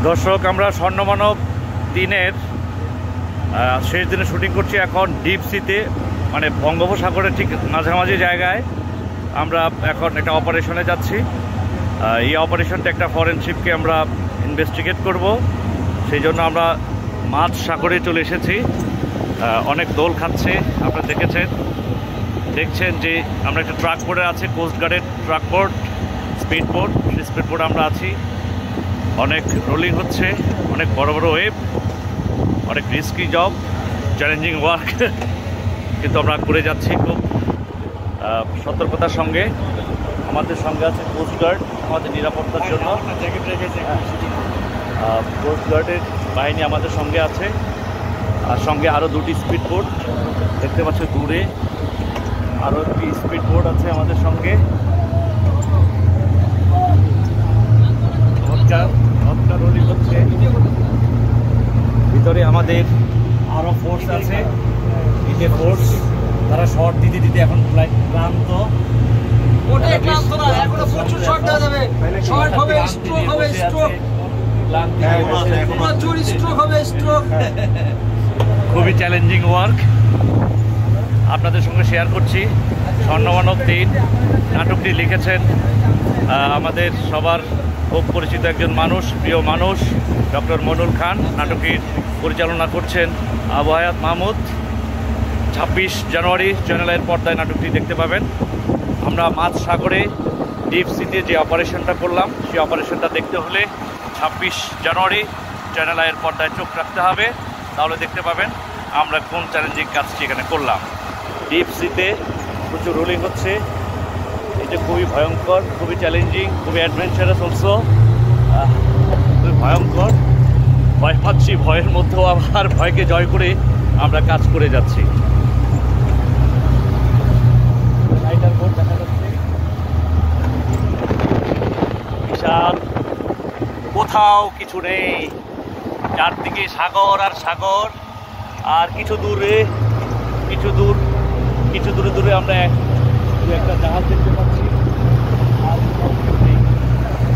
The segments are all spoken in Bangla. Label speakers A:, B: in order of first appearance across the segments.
A: দর্শক, আমরা স্বর্ণমানব দিনের শেষ দিনে শুটিং করছি এখন ডিপ সিতে, মানে বঙ্গোপসাগরের ঠিক মাঝামাঝি জায়গায়। আমরা এখন একটা অপারেশনে যাচ্ছি। এই অপারেশনটা একটা ফরেনসিককে আমরা ইনভেস্টিগেট করব, সেই জন্য আমরা মাঝ সাগরে চলে এসেছি। অনেক দোল খাচ্ছে, আপনারা দেখছেন যে আমরা একটা ট্রাক বোর্ডে আছে, কোস্টগার্ডের ট্রাক বোর্ড, স্পিড বোর্ড। সেই স্পিড বোর্ডে আমরা আছি। অনেক রোলিং হচ্ছে, অনেক বড় বড় ওয়েভ, অনেক রিস্কি জব, চ্যালেঞ্জিং ওয়ার্ক, কিন্তু আমরা করে যাচ্ছি খুব সতর্কতার সঙ্গে। আমাদের সঙ্গে আছে কোস্টগার্ড আমাদের নিরাপত্তার জন্য। কোস্টগার্ডের বাহিনী আমাদের সঙ্গে আছে, আর সঙ্গে আরও দুটি স্পিড বোট দেখতে পাচ্ছ দূরে। আরও একটি স্পিড বোট আছে আমাদের সঙ্গে। রোলিং হচ্ছে। ভিতরে আমাদের আরও ফোর্স আছে, ইন্ডিয়া ফোর্স। তারা শর্ট দিতে দিতে এখন ক্লান্ত। খুবই চ্যালেঞ্জিং ওয়ার্ক আপনাদের সঙ্গে শেয়ার করছি। স্বর্ণমানব দিন নাটকটি লিখেছেন আমাদের সবার খুব পরিচিত একজন মানুষ, প্রিয় মানুষ, ডক্টর মনুল খান। নাটকটির পরিচালনা করছেন আবু হায়াত মাহমুদ। 26 জানুয়ারি চ্যানেলের পর্দায় নাটকটি দেখতে পাবেন। আমরা মাঝ সাগরে ডিপ সিতে যে অপারেশনটা করলাম, সেই অপারেশনটা দেখতে হলে 26 জানুয়ারি চ্যানেল আইয়ের পর্দায় চোখ রাখতে হবে, তাহলে দেখতে পাবেন আমরা কোন চ্যালেঞ্জিং কাজটি এখানে করলাম। ডিপ সিতে প্রচুর রোলিং হচ্ছে, এটা খুবই ভয়ঙ্কর, খুবই চ্যালেঞ্জিং, খুবই অ্যাডভেঞ্চারাস অলসো। খুবই ভয়ঙ্কর, ভয় পাচ্ছি, ভয়ের মধ্যেও আবার ভয়কে জয় করে আমরা কাজ করে যাচ্ছি। লাইটার বোর্ড দেখা যাচ্ছে বিশাল, কোথাও কিছু নেই, চারদিকে সাগর আর সাগর। আর কিছু দূরে দূরে আমরা একটা জাহাজ দেখতে পাচ্ছি।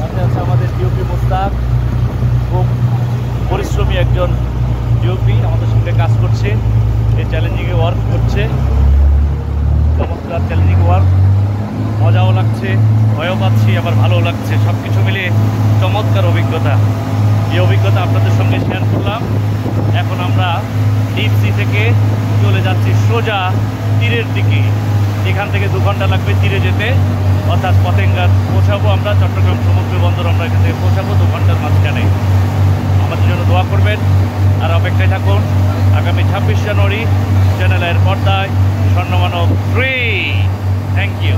A: আর আছে আমাদের ডিওপি মোস্তাক, খুব পরিশ্রমী একজন ডিওপি, আমাদের সঙ্গে কাজ করছে। এই চ্যালেঞ্জিংয়ে ওয়ার্ক করছে, চমৎকার চ্যালেঞ্জিং ওয়ার্ক। মজাও লাগছে, ভয়ও পাচ্ছি, আবার ভালোও লাগছে, সব কিছু মিলিয়ে চমৎকার অভিজ্ঞতা। এই অভিজ্ঞতা আপনাদের সঙ্গে শেয়ার করলাম। এখন আমরা ডিপ সি থেকে চলে যাচ্ছি সোজা তীরের দিকে। এখান থেকে 2 ঘন্টা লাগবে তীরে যেতে, অর্থাৎ পতেঙ্গা পৌঁছাবো আমরা। চট্টগ্রাম সমুদ্র বন্দর আমরা এখান থেকে পৌঁছাবো 2 ঘন্টার মাঝখানে। আমাদের জন্য দোয়া করবেন আর অপেক্ষায় থাকুন। আগামী 26 জানুয়ারি চ্যানেলের পর্দায় স্বর্ণমানব 3। Thank you.